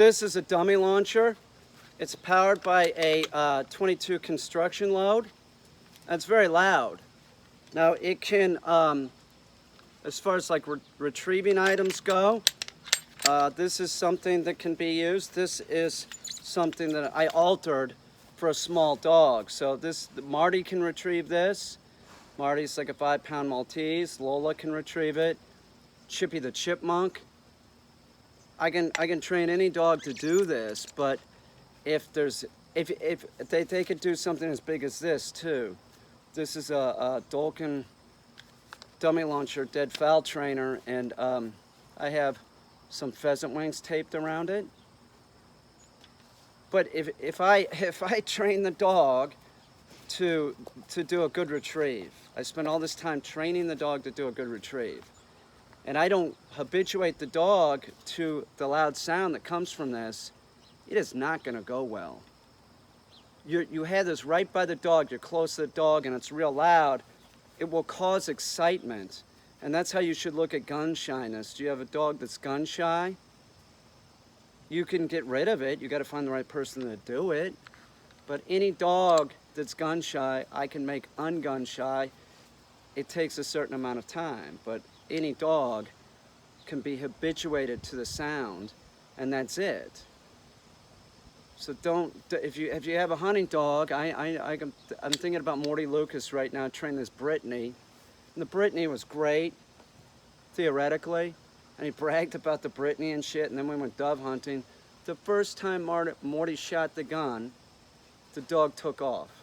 This is a dummy launcher. It's powered by a 22 construction load. It's very loud. Now it can, as far as like retrieving items go, this is something that can be used. This is something that I altered for a small dog. So Marty can retrieve this. Marty's like a 5-pound Maltese. Lola can retrieve it. Chippy the Chipmunk. I can train any dog to do this, but if they could do something as big as this too. This is a Dolkin dummy launcher dead fowl trainer, and I have some pheasant wings taped around it. But if I train the dog to do a good retrieve, I spend all this time training the dog to do a good retrieve, and I don't habituate the dog to the loud sound that comes from this, it is not going to go well. You have this right by the dog, you're close to the dog, and it's real loud, it will cause excitement. And that's how you should look at gun shyness. Do you have a dog that's gun shy? You can get rid of it. You got to find the right person to do it. But any dog that's gun shy, I can make un-gun shy. It takes a certain amount of time, but any dog can be habituated to the sound, and that's it. So if you have a hunting dog, I'm thinking about Morty Lucas right now, training this Brittany. And the Brittany was great, theoretically, and he bragged about the Brittany and shit, and then we went dove hunting. The first time Morty shot the gun, the dog took off.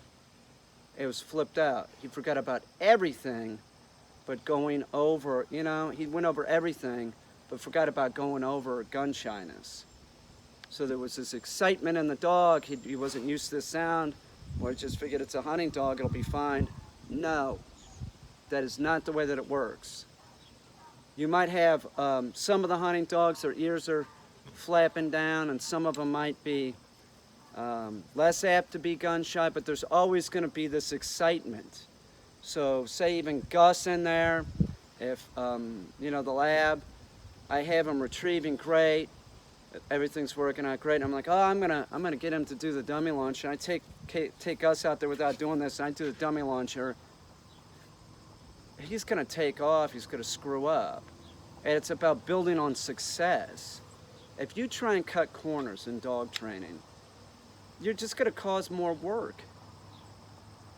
It was flipped out. He forgot about everything but going over, he went over everything, but forgot about going over gun shyness. So there was this excitement in the dog. He wasn't used to the sound, or he just figured it's a hunting dog, it'll be fine. No, that is not the way that it works. You might have some of the hunting dogs, their ears are flapping down, and some of them might be less apt to be gun shy, but there's always going to be this excitement. So say even Gus in there, if the lab, I have him retrieving great, everything's working out great, and I'm like, oh, I'm gonna get him to do the dummy launcher. I take Gus out there without doing this, and I do the dummy launcher. He's gonna take off, he's gonna screw up. And it's about building on success. If you try and cut corners in dog training, you're just gonna cause more work.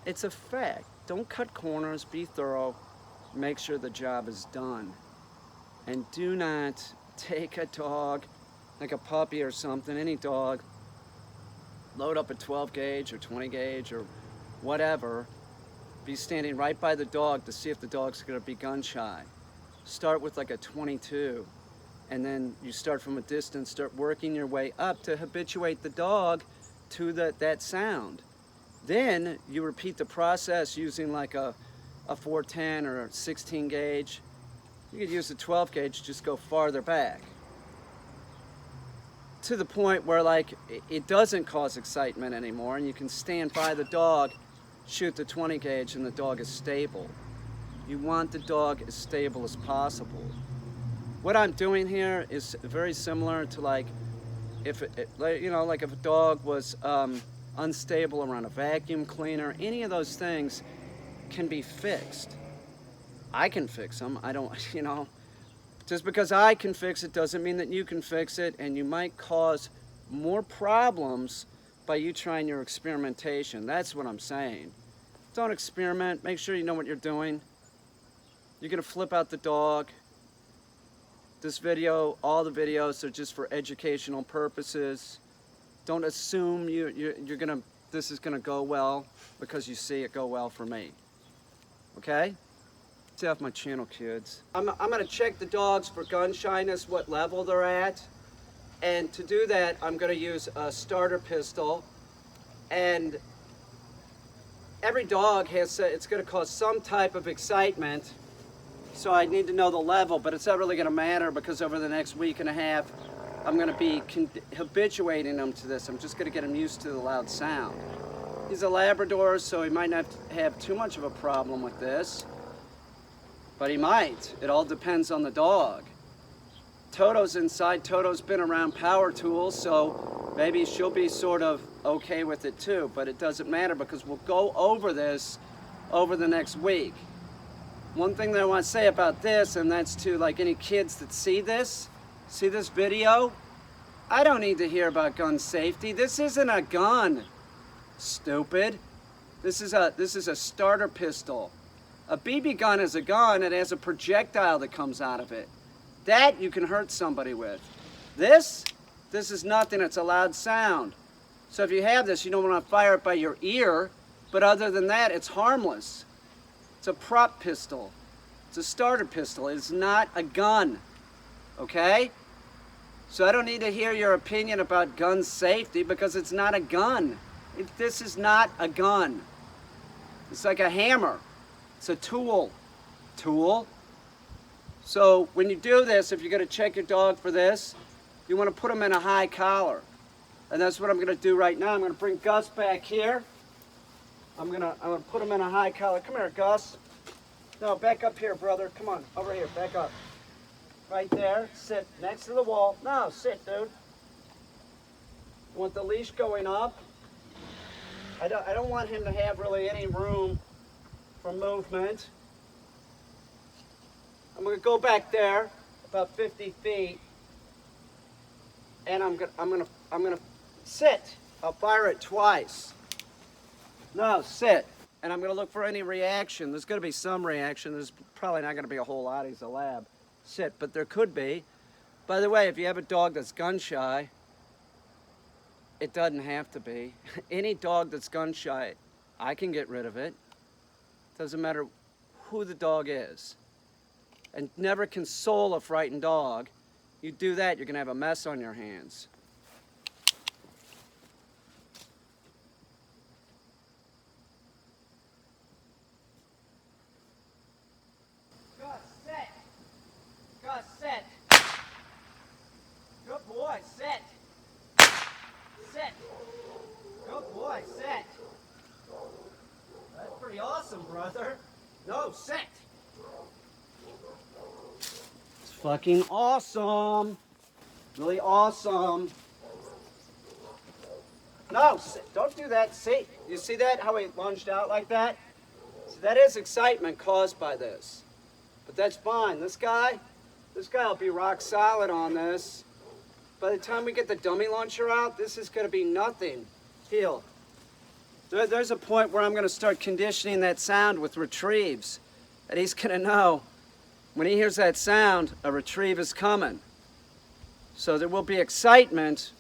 It's a fact. Don't cut corners, be thorough, make sure the job is done. And do not take a dog, like a puppy or something, any dog, load up a 12 gauge or 20 gauge or whatever, be standing right by the dog to see if the dog's gonna be gun shy. Start with like a 22, and then you start from a distance, start working your way up to habituate the dog to that sound. Then you repeat the process using like a 410 or a 16 gauge. You could use a 12 gauge, just go farther back. To the point where like it doesn't cause excitement anymore, and you can stand by the dog, shoot the 20 gauge, and the dog is stable. You want the dog as stable as possible. What I'm doing here is very similar to like if if a dog was unstable around a vacuum cleaner. Any of those things can be fixed. I can fix them. I don't, just because I can fix it doesn't mean that you can fix it, and you might cause more problems by you trying your experimentation. That's what I'm saying. Don't experiment. Make sure you know what you're doing. You're gonna flip out the dog. This video, all the videos are just for educational purposes. Don't assume this is gonna go well because you see it go well for me. Okay? Stay off my channel, kids. I'm gonna check the dogs for gun shyness, what level they're at. And to do that, I'm gonna use a starter pistol. And every dog it's gonna cause some type of excitement. So I need to know the level, but it's not really gonna matter because over the next week and a half, I'm gonna be habituating him to this. I'm just gonna get him used to the loud sound. He's a Labrador, so he might not have too much of a problem with this, but he might. It all depends on the dog. Toto's inside. Toto's been around power tools, so maybe she'll be sort of okay with it too, but it doesn't matter because we'll go over this over the next week. One thing that I want to say about this, and that's to like any kids that see this video, I don't need to hear about gun safety. This isn't a gun, stupid. This is a starter pistol. A BB gun is a gun. It has a projectile that comes out of it. That you can hurt somebody with. This is nothing. It's a loud sound. So if you have this, you don't want to fire it by your ear, but other than that, it's harmless. It's a prop pistol. It's a starter pistol. It's not a gun, okay? So I don't need to hear your opinion about gun safety because it's not a gun. This is not a gun. It's like a hammer. It's a tool. Tool. So when you do this, if you're going to check your dog for this, you want to put them in a high collar. And that's what I'm going to do right now. I'm going to bring Gus back here. I'm going to put him in a high collar. Come here, Gus. No, back up here, brother. Come on, over here, back up. Right there, sit next to the wall. No, sit, dude. I want the leash going up. I don't want him to have really any room for movement. I'm gonna go back there about 50 feet, and I'm gonna sit. I'll fire it twice. No, sit. And I'm gonna look for any reaction. There's gonna be some reaction. There's probably not gonna be a whole lot. He's a lab. Sit, but there could be. By the way, if you have a dog that's gun shy, it doesn't have to be. Any dog that's gun shy, I can get rid of it. Doesn't matter who the dog is. And never console a frightened dog. You do that, you're gonna have a mess on your hands. Gus, sit. Gus, sit. Good boy, sit. Sit. Good boy, sit. That's pretty awesome, brother. No, sit. It's fucking awesome. Really awesome. No, sit. Don't do that. See? You see that? How he lunged out like that? So that is excitement caused by this. But that's fine. This guy will be rock solid on this. By the time we get the dummy launcher out, this is going to be nothing. Heel. There's a point where I'm going to start conditioning that sound with retrieves. And he's going to know when he hears that sound, a retrieve is coming. So there will be excitement,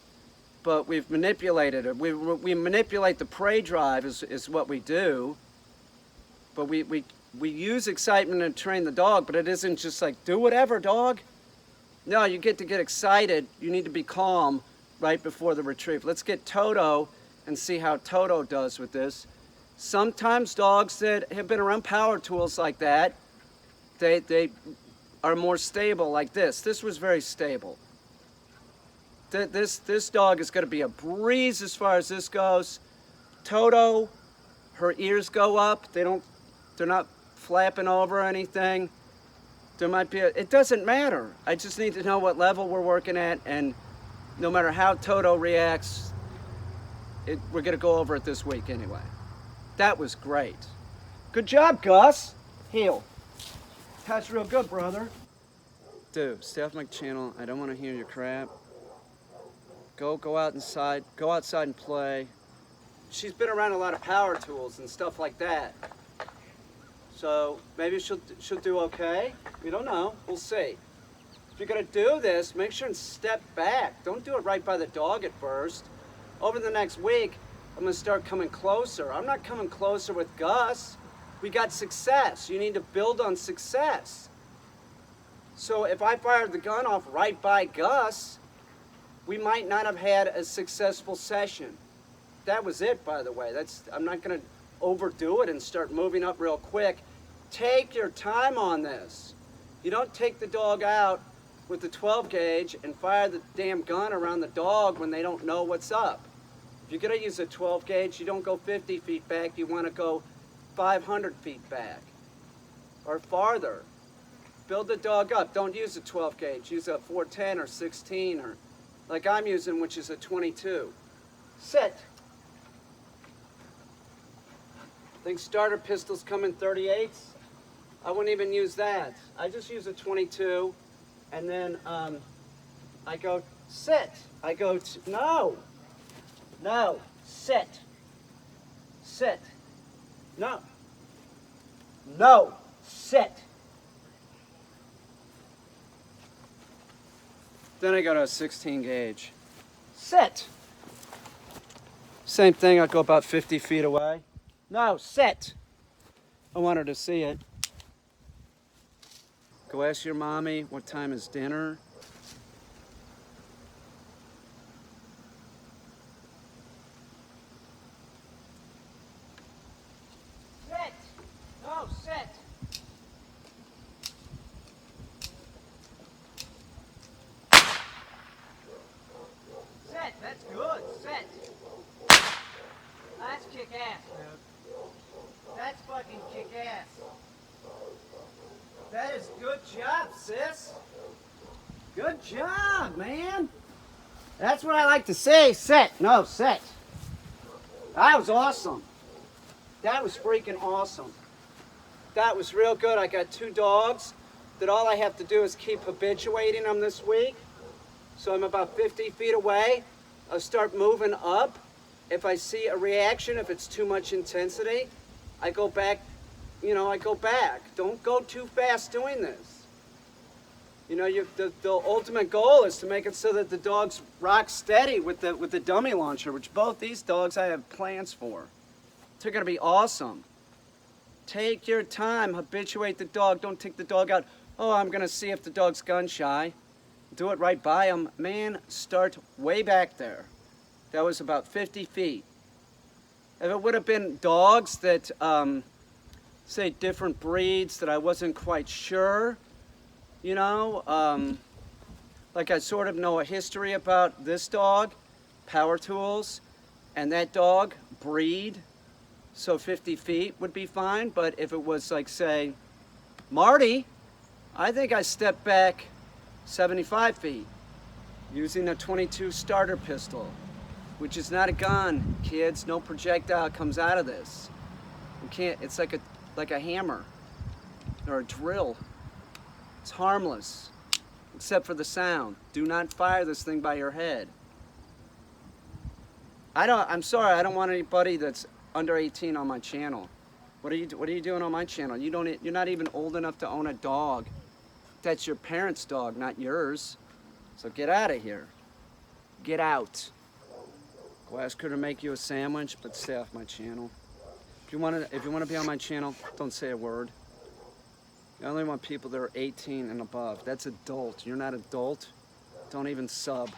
but we've manipulated it. We manipulate the prey drive is what we do. But we use excitement to train the dog, but it isn't just like, do whatever, dog. No, you get to get excited. You need to be calm right before the retrieve. Let's get Toto and see how Toto does with this. Sometimes dogs that have been around power tools like that, they are more stable like this. This was very stable. This dog is going to be a breeze as far as this goes. Toto, her ears go up. They're not flapping over or anything. There might be it doesn't matter. I just need to know what level we're working at, and no matter how Toto reacts, we're gonna go over it this week anyway. That was great. Good job, Gus. Heel. That's real good, brother. Dude, stay off my channel. I don't want to hear your crap. Go out inside. Go outside and play. She's been around a lot of power tools and stuff like that. So maybe she'll do okay. We don't know. We'll see. If you're gonna do this, make sure and step back. Don't do it right by the dog at first. Over the next week, I'm gonna start coming closer. I'm not coming closer with Gus. We got success. You need to build on success. So if I fired the gun off right by Gus, we might not have had a successful session. That was it, by the way. I'm not gonna overdo it and start moving up real quick. Take your time on this. You don't take the dog out with the 12 gauge and fire the damn gun around the dog when they don't know what's up. If you're gonna use a 12 gauge, you don't go 50 feet back, you wanna go 500 feet back or farther. Build the dog up. Don't use a 12 gauge. Use a 410 or 16 or like I'm using, which is a 22. Sit. I think starter pistols come in 38s. I wouldn't even use that. I just use a 22, and then I go sit. I go no, no, sit, sit, no, no, sit. Then I go to a 16 gauge. Sit. Same thing, I'll go about 50 feet away. No, sit. I want her to see it. Go ask your mommy what time is dinner. Sit. No, sit. Sit, that's good. Sit. That's kick ass, dude. That's fucking kick ass. That is good job, sis. Good job, man. That's what I like to say. Sit. No, sit. That was awesome. That was freaking awesome. That was real good. I got 2 dogs that all I have to do is keep habituating them this week. So I'm about 50 feet away. I'll start moving up. If I see a reaction, if it's too much intensity, I go back. You know, I go back. Don't go too fast doing this. You know, the ultimate goal is to make it so that the dog's rock steady with the dummy launcher, which both these dogs I have plans for. They're gonna be awesome. Take your time, habituate the dog. Don't take the dog out. Oh, I'm gonna see if the dog's gun shy. Do it right by him. Man, start way back there. That was about 50 feet. If it would have been dogs that, say different breeds that I wasn't quite sure, you know, like I sort of know a history about this dog, Power Tools, and that dog, breed, so 50 feet would be fine. But if it was like, say, Marty, I think I stepped back 75 feet using a 22 starter pistol, which is not a gun, kids. No projectile comes out of this. You can't, it's like a hammer or a drill. It's harmless, except for the sound. Do not fire this thing by your head. I'm sorry, I don't want anybody that's under 18 on my channel. What are you doing on my channel? You're not even old enough to own a dog. That's your parents' dog, not yours. So get out of here. Get out. Go ask her to make you a sandwich, but stay off my channel. If you want to be on my channel, don't say a word. I only want people that are 18 and above. That's adult. You're not adult. Don't even sub.